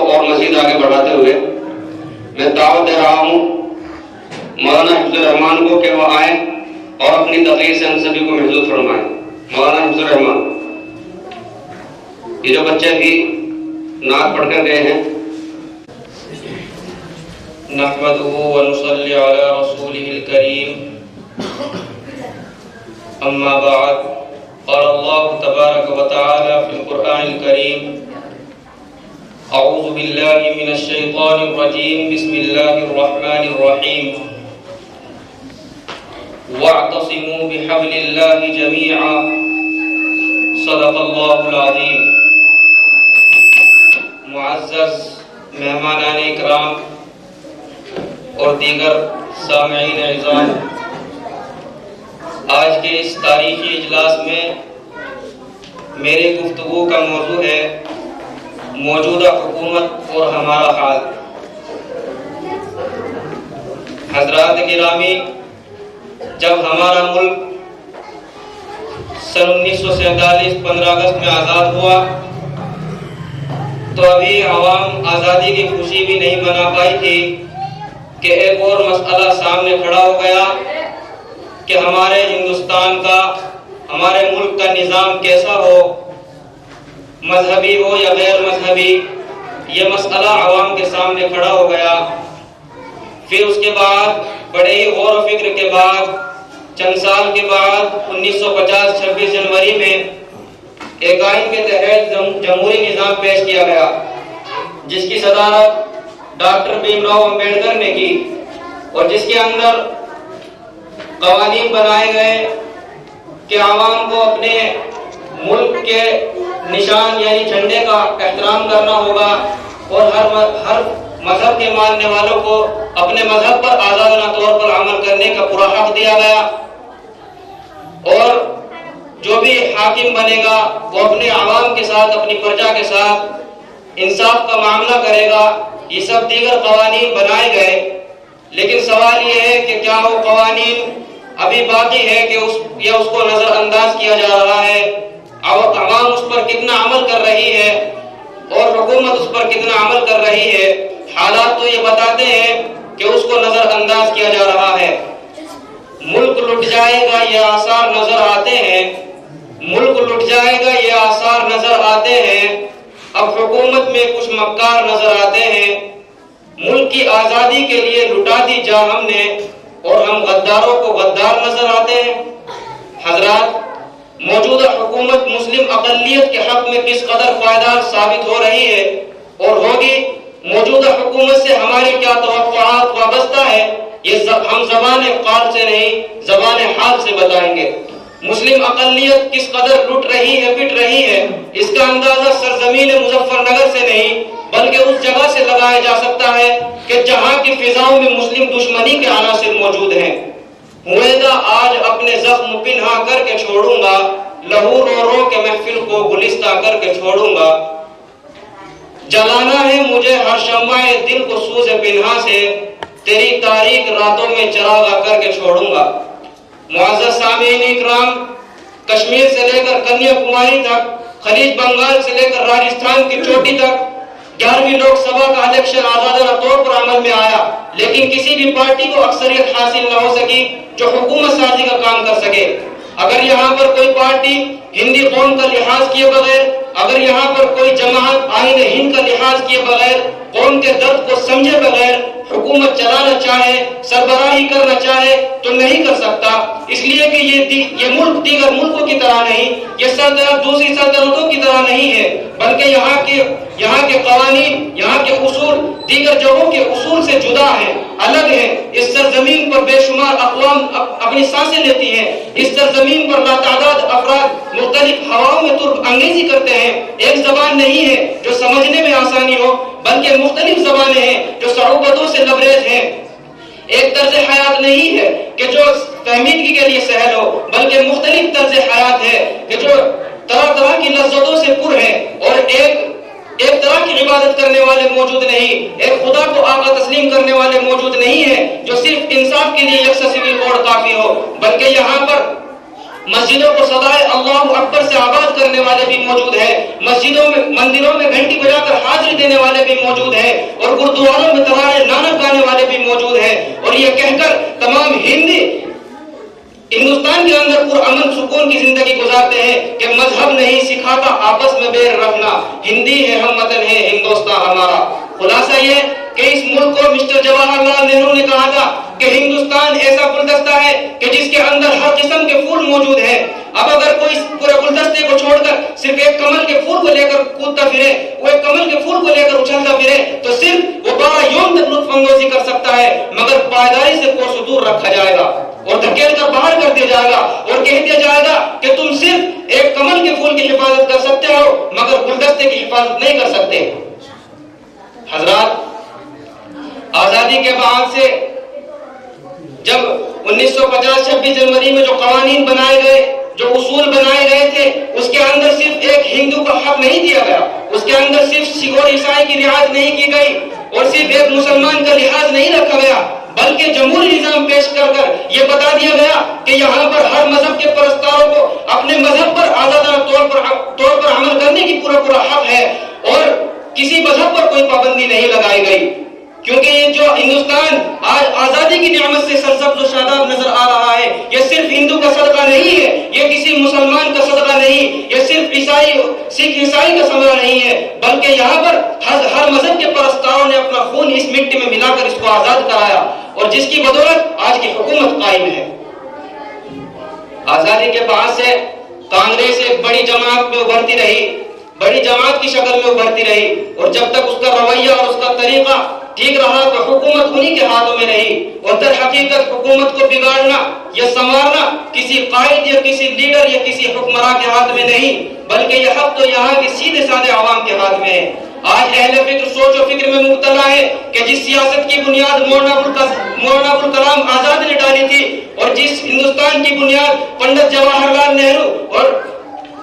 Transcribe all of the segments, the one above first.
اور مزید آگے بڑھاتے ہوئے میں دعوت دے رہا ہوں مولانا حفظ الرحمان کو کہ وہ آئیں اور اپنی تقریر سے ہم سبھی کو محظوظ فرمائیں۔ مولانا حفظ الرحمان، یہ جو بچے بھی نعت پڑھ کر گئے ہیں۔ نحمده ونصلي على رسوله الكريم، اما بعد، قال الله تبارك وتعالى في القرآن الكريم: اعوذ بالله من الشيطان الرجيم، بسم الله الرحمن الرحيم، واعتصموا بحبل الله جميعا، صدق الله العظيم۔ معزز مہمانان اکرام اور دیگر سامعین اعزام، آج کے اس تاریخی اجلاس میں میری گفتگو کا موضوع ہے موجودہ حکومت اور ہمارا حال۔ حضرات گرامی، جب ہمارا ملک سن 1947 15 اگست میں آزاد ہوا تو ابھی عوام آزادی کی خوشی بھی نہیں منا پائی تھی کہ ایک اور مسئلہ سامنے کھڑا ہو گیا کہ ہمارے ہندوستان کا، ہمارے ملک کا نظام کیسا ہو، مذہبی ہو یا غیر مذہبی، یہ مسئلہ عوام کے سامنے کھڑا ہو گیا۔ پھر اس کے بعد بڑے ہی غور و فکر کے بعد چند سال کے بعد 1950 26 جنوری میں ایک آئین کے تحت جمہوری نظام پیش کیا گیا، جس کی صدارت ڈاکٹر بھیم راؤ امبیڈکر نے کی، اور جس کے اندر قوانین بنائے گئے کہ عوام کو اپنے ملک کے نشان یعنی جھنڈے کا احترام کرنا ہوگا، اور ہر مذہب کے ماننے والوں کو اپنے مذہب پر آزادانہ طور پر عمل کرنے کا پورا حق دیا گیا، اور جو بھی حاکم بنے گا وہ اپنے عوام کے ساتھ، اپنی پرجا کے ساتھ انصاف کا معاملہ کرے گا۔ یہ سب دیگر قوانین بنائے گئے، لیکن سوال یہ ہے کہ کیا وہ قوانین ابھی باقی ہے کہ اس کو نظر انداز کیا جا رہا ہے، عوام اس پر کتنا عمل کر رہی ہے اور حکومت اس پر کتنا عمل کر رہی ہے؟ حالات تو یہ بتاتے ہیں کہ اس کو نظر انداز کیا جا رہا ہے۔ ملک لٹ جائے گا یہ آثار نظر آتے ہیں، ملک لٹ جائے گا یہ آثار نظر آتے ہیں، اب حکومت میں کچھ مکار نظر آتے ہیں، ملک کی آزادی کے لیے لٹا دی جا ہم نے، اور ہم غداروں کو غدار نظر آتے ہیں۔ حضرات، موجودہ حکومت مسلم اقلیت کے حق میں کس قدر پائیدار ثابت ہو رہی ہے اور ہوگی، موجودہ حکومت سے ہماری کیا توقعات وابستہ ہے، یہ ہم زبان قال سے نہیں زبان حال سے بتائیں گے۔ مسلم اقلیت کس قدر لٹ رہی ہے، پٹ رہی ہے، اس کا اندازہ سرزمین مظفر نگر سے نہیں بلکہ اس جگہ سے لگایا جا سکتا ہے کہ جہاں کی فضاؤں میں مسلم دشمنی کے عناصر موجود ہیں۔ ہوئے گا آج اپنے زخم پنہا کر کے چھوڑوں گا، لہو رو رو کے محفل کو گلستہ کر کے چھوڑوں گا، جلانا ہے مجھے ہر شمع دل کو سوز پنہا سے، تیری تاریک راتوں میں چراغا کر کے چھوڑوں گا۔ معزز سامعین اکرام، کشمیر سے لے کر کنیا کماری تک، خلیج بنگال سے لے کر راجستھان کی چوٹی تک 11ویں لوک سبھا کا الیکشن آزادانہ طور پر عمل میں آیا، لیکن کسی بھی پارٹی کو اکثریت حاصل نہ ہو سکی جو حکومت سازی کا کام کر سکے۔ اگر یہاں پر کوئی پارٹی ہندی قوم کا لحاظ کیے بغیر، اگر یہاں پر کوئی جماعت آئین ہند کا لحاظ کیے بغیر، قوم کے درد کو سمجھے بغیر حکومت چلانا چاہے، سربراہی کرنا چاہے تو نہیں کر سکتا، اس لیے کہ یہ ملک دیگر ملکوں کی طرح نہیں، یہ سلطنت دوسری سلطنتوں کی طرح نہیں ہے، بلکہ یہاں کے قوانین، یہاں کے اصول دیگر جگہوں کے اصول سے جدا ہیں، الگ ہیں۔ اس سرزمین پر بے شمار اقوام اپنی سانسیں لیتی ہیں، اس سرزمین پر لاتعداد افراد مختلف ہواؤں میں ترک انگیزی کرتے ہیں۔ ایک زبان نہیں ہے جو سمجھنے میں آسانی ہو، بلکہ مختلف زبانیں ہیں جو صعوبتوں سے لبریز ہیں۔ ایک طرز حیات نہیں ہے کہ جو فہمیدگی کے لیے سہل ہو، بلکہ مختلف طرز حیات ہے کہ جو طرح طرح کی لذتوں سے پر ہے، اور ایک طرح کی عبادت کرنے والے موجود نہیں، ایک خدا کو آقا تسلیم کرنے والے موجود نہیں ہیں جو صرف انصاف کے لیے یکساں سول کوڈ کافی ہو، بلکہ یہاں پر مسجدوں کو صدائے اللہ اکبر سے آباد کرنے والے بھی موجود ہیں، مسجدوں میں مندروں میں گھنٹی بجا کر حاضری دینے والے بھی موجود ہیں اور گردواروں میں ترانے نانک گانے والے بھی موجود ہیں، اور یہ کہہ کر تمام ہندوستان کے اندر پرامن سکون کی زندگی گزارتے ہیں کہ مذہب نہیں سکھاتا آپس میں بیر رکھنا، ہندی ہے ہم وطن ہے ہندوستان ہمارا۔ خلاصہ یہ کہ اس ملک کو مسٹر جواہر لال نہرو نے کہا تھا کہ ہندوستان ایسا گلدستہ ہے کہ جس کے اندر ہر قسم کے پھول موجود ہیں۔ اب اگر کوئی اس پورے گلدستے کو چھوڑ کر صرف ایک کمل کے پھول کو لے کر کودتا پھرے، وہ ایک کمل کے پھول کو لے کر اچھلتا پھرے، تو صرف وہ 12 یوم تک لطف اندوزی کر سکتا ہے، مگر پائیداری سے کوسوں دور رکھا جائے گا اور دھکیل کر باہر کر دیا جائے گا اور کہہ دیا جائے گا کہ تم صرف ایک کمل کے پھول کی حفاظت کر سکتے ہو مگر گلدستے کی حفاظت نہیں کر سکتے۔ حضرات، آزادی کے بعد سے جب 1950-26 جنوری میں جو قوانین بنائے گئے، جو اصول بنائے گئے تھے، اس کے اندر صرف ایک ہندو کا حق نہیں دیا گیا، اس کے اندر صرف سکھ اور عیسائی کی رعایت نہیں کی گئی اور صرف ایک مسلمان کا لحاظ نہیں رکھا گیا، بلکہ جمہوری نظام پیش کر کر یہ بتا دیا گیا کہ یہاں پر ہر مذہب کے پرستاروں کو اپنے مذہب پر آزادانہ طور پر عمل کرنے کی پورا حق ہے اور کسی مذہب پر کوئی پابندی نہیں لگائی گئی، کیونکہ یہ جو ہندوستان آج آزادی کی نعمت سے سرسبز و شاداب نظر آ رہا ہے، یہ صرف ہندو کا صدقہ نہیں ہے، یہ کسی مسلمان کا صدقہ نہیں، یہ صرف سکھ عیسائی کا ثمرہ نہیں ہے، بلکہ یہاں پر ہر مذہب کے پرستاروں نے اپنا خون اس مٹی میں ملا کر اس کو آزاد کرایا اور جس کی بدولت آج کی حکومت قائم ہے۔ آزادی کے بعد سے کانگریس ایک بڑی جماعت میں ابھرتی رہی، بڑی جماعت کی شکل میں ابھرتی رہی، اور جب تک اس کا رویہ اور اس کا طریقہ ٹھیک رہا تو حکومت انہی کے ہاتھوں میں رہی، اور در حقیقت حکومت کو بگاڑنا یا سنوارنا کسی قائد یا کسی لیڈر یا کسی حکمراں کے ہاتھ میں نہیں، بلکہ یہ حق تو یہاں کے سیدھے سادے عوام کے ہاتھ میں ہے۔ آج اہل فکر سوچ و فکر میں مبتلا ہے کہ جس سیاست کی بنیاد مولانا ابوالکلام آزاد نے ڈالی تھی اور جس ہندوستان کی بنیاد پنڈت جواہر لال نہرو اور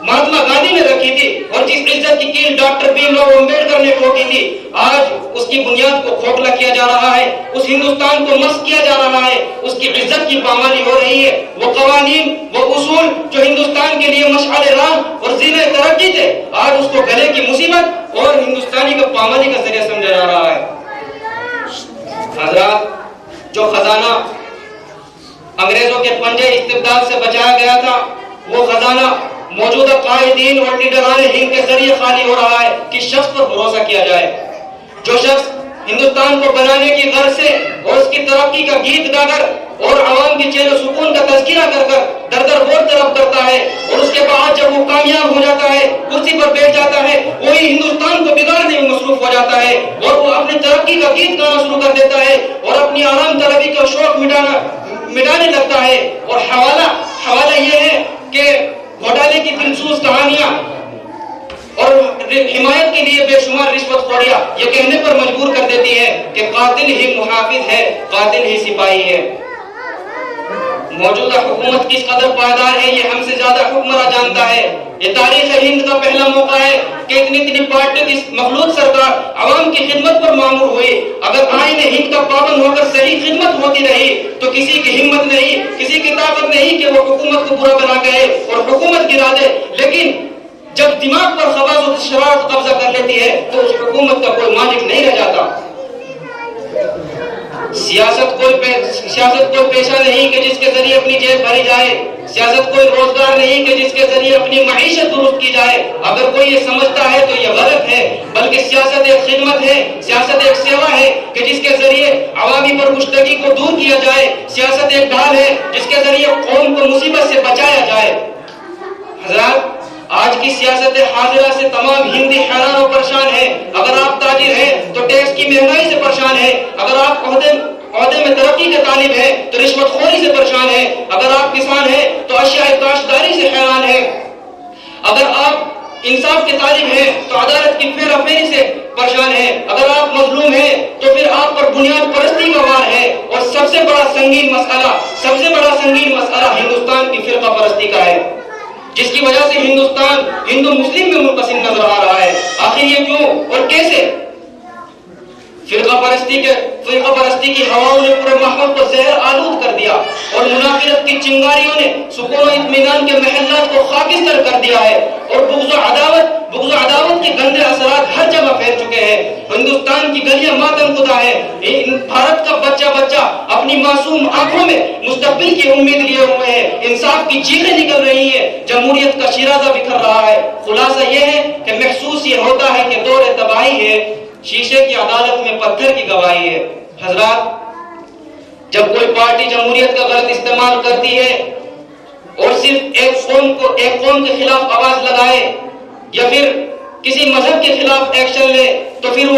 مہاتما گاندھی نے رکھی تھی اور جس عزت کی کیل ڈاکٹر بھیم راؤ امبیڈکر نے ٹھوکی تھی، آج اس کی بنیاد کو کھوکھلا کیا جا رہا ہے، اس ہندوستان کو مسخ کیا جا رہا ہے، اس کی عزت کی پامالی ہو رہی ہے۔ وہ قوانین، وہ اصول جو ہندوستان کے لیے مشعل راہ اور زینہ ترقی تھے، آج اس کو گلے کی مصیبت اور ہندوستانی کو پامالی کا ذریعہ سمجھا جا رہا ہے۔ حضرات، جو خزانہ انگریزوں کے پنجے استبداد سے بچایا گیا تھا، وہ خزانہ موجودہ قائدین اور لیڈران ہند کے ذریعے خالی ہو رہا ہے۔ کس شخص پر بھروسہ کیا جائے؟ جو شخص ہندوستان کو بنانے کی غرض سے اور اس کی ترقی کا گیت گا کر اور عوام کی چین و سکون کا تذکرہ کر کر در در بور طرف کرتا ہے اور اس کے بعد جب وہ کامیاب ہو جاتا ہے، کرسی پر بیٹھ جاتا ہے، وہی ہندوستان کو بگاڑنے میں مصروف ہو جاتا ہے اور وہ اپنی ترقی کا گیت گانا شروع کر دیتا ہے اور اپنی آرام طلبی کا شوق مٹانے لگتا ہے۔ اور حوالہ یہ ہے کہ گھوٹالے کی دلسوز کہانیاں اور حمایت کے لیے بے شمار رشوت خوریاں یہ کہنے پر مجبور کر دیتی ہے کہ قاتل ہی محافظ ہے، قاتل ہی سپاہی ہے۔ موجودہ حکومت کس قدر پائیدار ہے یہ ہم سے زیادہ حکمراں جانتا ہے۔ یہ تاریخ ہند کا پہلا موقع ہے کہ اتنی پارٹیوں کی مخلوط سرکار عوام کی خدمت پر مامور ہوئی۔ اگر آئین ہند کا پابند ہو کر صحیح خدمت ہوتی رہی تو کسی کی ہمت نہیں، کسی کی طاقت نہیں کہ وہ حکومت کو برا بنا کہے اور حکومت گرا دے، لیکن جب دماغ پر خباث و شرارت قبضہ کر لیتی ہے تو اس حکومت کا کوئی مالک نہیں رہ جاتا۔ سیاست کوئی پیشہ نہیں کہ جس کے ذریعے اپنی جیب بھری جائے، سیاست کوئی روزگار نہیں کہ جس کے ذریعے اپنی معیشت درست کی جائے۔ اگر کوئی یہ سمجھتا ہے تو یہ غلط ہے، بلکہ سیاست ایک خدمت ہے، سیاست ایک سیوا ہے کہ جس کے ذریعے عوامی پرگشتگی کو دور کیا جائے، سیاست ایک ڈھال ہے جس کے ذریعے قوم کو مصیبت سے بچایا جائے۔ حضرات، آج کی سیاست حاضرہ سے تمام ہندی حیران و پریشان ہیں۔ اگر آپ تاجر ہیں تو ٹیکس کی مہنگائی سے پریشان ہیں، اگر آپ عہدے میں ترقی کے طالب ہیں تو رشوت خوری سے پریشان ہیں، اگر آپ کسان ہیں تو اشیاء کاشتکاری سے حیران ہیں، اگر آپ انصاف کے طالب ہیں تو عدالت کی پھیرا پھیری سے پریشان ہیں، اگر آپ مظلوم ہیں تو پھر آپ پر بنیاد پرستی کا وار ہے، اور سب سے بڑا سنگین مسئلہ ہندوستان کی فرقہ پرستی کا ہے، جس کی وجہ سے ہندوستان ہندو مسلم میں منقسم نظر آ رہا ہے۔ آخر یہ کیوں اور کیسے؟ فرقہ پرستی کی ہواؤں نے پورے ماحول کو زہر آلود کر دیا اور منافرت کی چنگاریوں نے سکون و اطمینان کے محلات کو خاکستر کر دیا ہے، اور بغض و ہندوستان کی گلیاں ماتم خدا ہے، بھارت کا بچہ بچہ اپنی معصوم آنکھوں میں مستقبل کی امید لیے ہوئے ہیں، انصاف کی چیخیں نکل رہی ہیں، جمہوریت کا شیرازہ بکھر رہا ہے۔ خلاصہ یہ ہے کہ محسوس یہ ہوتا ہے کہ دور تباہی ہے، شیشے کی عدالت میں پتھر کی گواہی ہے۔ حضرات، جب کوئی پارٹی جمہوریت کا غلط استعمال کرتی ہے اور صرف ایک قوم کے خلاف آواز لگائے یا پھر کسی مذہب کے خلاف ایکشن لے، تو پھر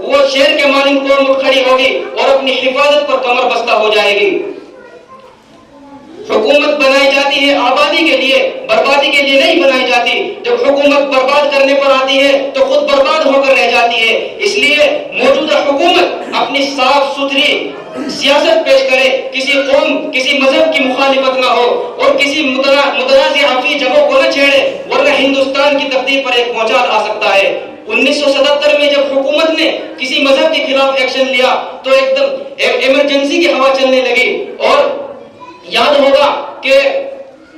وہ شیر کے مانند قوم اٹھ کھڑی ہوگی اور اپنی حفاظت پر کمر بستہ ہو جائے گی۔ حکومت بنائی جاتی ہے آبادی کے لیے، بربادی کے لیے نہیں بنائی جاتی۔ جب حکومت برباد کرنے پر آتی ہے تو خود برباد ہو کر رہ جاتی ہے۔ اس لیے موجودہ حکومت اپنی صاف ستھری سیاست پیش کرے، کسی قوم کسی مذہب کی مخالفت نہ ہو اور کسی متنازع فی جگہوں کو نہ چھیڑے، ورنہ ہندوستان کی تقدیر پر ایک بھونچال آ سکتا ہے۔ 1977 میں جب حکومت نے کسی مذہب کے خلاف ایکشن لیا تو ایک دم ایمرجنسی کی ہوا چلنے لگی، اور یاد ہوگا کہ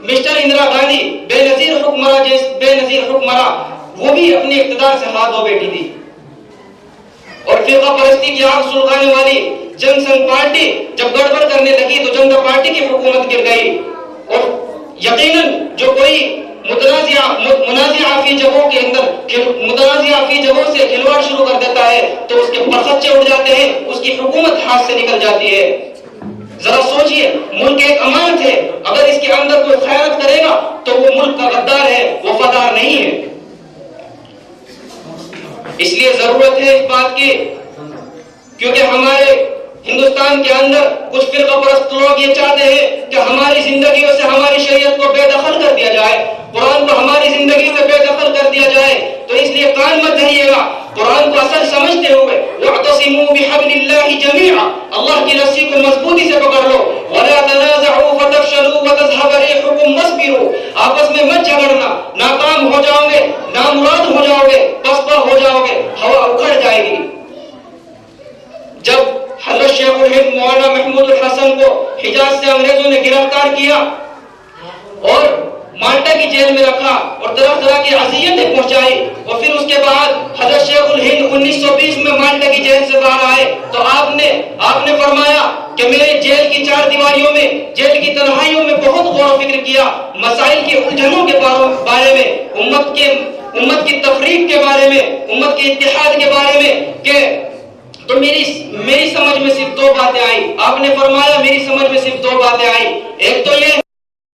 مسٹر اندرا گاندھی بے نظیر حکمراں وہ بھی اپنے اقتدار سے ہاتھ دھو بیٹھی تھی، اور فرقہ پرستی کی آگ سلگانے والی جن سنگھ پارٹی جب گڑبڑ کرنے لگی تو جنتا پارٹی کی حکومت گر گئی۔ اور یقیناً جو کوئی منازعہ فی جگہوں کے اندر متنازعہ فی جگہوں سے کھلواڑ شروع کر دیتا ہے تو اس کے پرخچے اڑ جاتے ہیں، اس کی حکومت ہاتھ سے نکل جاتی ہے۔ ذرا سوچئے، ملک ایک امانت ہے، اگر اس کے اندر کوئی خیانت کرے گا تو وہ ملک کا غدار ہے، وفادار نہیں ہے۔ اس لیے ضرورت ہے اس بات کی، کیونکہ ہمارے ہندوستان کے اندر کچھ فرقہ پرست لوگ یہ چاہتے ہیں کہ ہماری زندگیوں سے ہماری شریعت کو بے دخل کر دیا جائے، قرآن کو ہماری زندگی میں بے دخل کر دیا جائے۔ تو اس لیے کان مت دھریے گا، قرآن کو اصل سمجھتے ہوئے وَاعْتَصِمُوا بِحَبْلِ اللَّهِ جَمِيعًا، اللہ کی رسی کو مضبوطی سے پکڑ لو، وَلَا تَنَازَعُوا فَتَفْشَلُوا وَتَذْهَبَ رِيحُكُمْ وَاصْبِرُوا، آپس میں مت جھگڑنا، ناکام ہو جاؤ گے، نامراد ہو جاؤ گے، پسپا ہو جاؤ گے، ہوا اکھڑ جائے گی۔ جب حضرت شیخ الہند مولانا محمود الحسن کو حجاز سے انگریزوں نے گرفتار کیا اور مالٹا کی جیل میں رکھا اور طرح طرح کی اذیتیں پہنچائی، اور پھر اس کے بعد حضرت شیخ الہند 1920 میں مالٹا کی جیل سے باہر آئے تو آپ نے فرمایا کہ میں نے جیل کی چار دیواریوں میں، جیل کی تنہائیوں میں بہت غور و فکر کیا، مسائل کی الجھنوں کے بارے میں، امت کی تفریق کے بارے میں، امت کے اتحاد کے بارے میں، کہ تو میری سمجھ میں صرف دو باتیں آئی۔ آپ نے فرمایا میری سمجھ میں صرف دو باتیں آئی، ایک تو یہ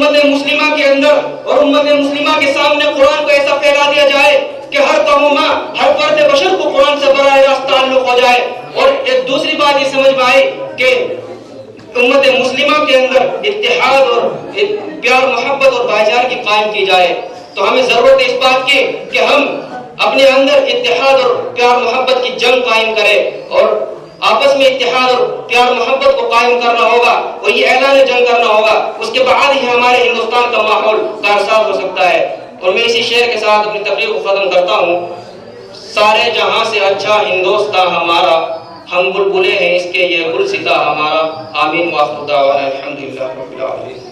امت مسلمہ کے اندر اور امت مسلمہ کے سامنے قرآن کو ایسا پھیلا دیا جائے کہ ہر قوم، ہر فرد بشر کو قرآن سے براہ راست تعلق ہو جائے، اور ایک دوسری بات یہ سمجھ میں آئی کہ امت مسلمہ کے اندر اتحاد اور پیار محبت اور بھائی چارگی قائم کی جائے۔ تو ہمیں ضرورت ہے اس بات کی کہ ہم اپنے اندر اتحاد اور پیار محبت کی جنگ قائم کریں، اور آپس میں اتحاد اور پیار محبت کو قائم کرنا ہوگا، اور یہ اعلان جنگ کرنا ہوگا، اس کے بعد ہی ہمارے ہندوستان کا ماحول کارساز ہو سکتا ہے۔ اور میں اسی شعر کے ساتھ اپنی تقریر کو ختم کرتا ہوں۔ سارے جہاں سے اچھا ہندوستان ہمارا، ہم بلبلے ہیں اس کے یہ گلستاں ہمارا، آمین وآخر دعوانا الحمدللہ رب العالمین۔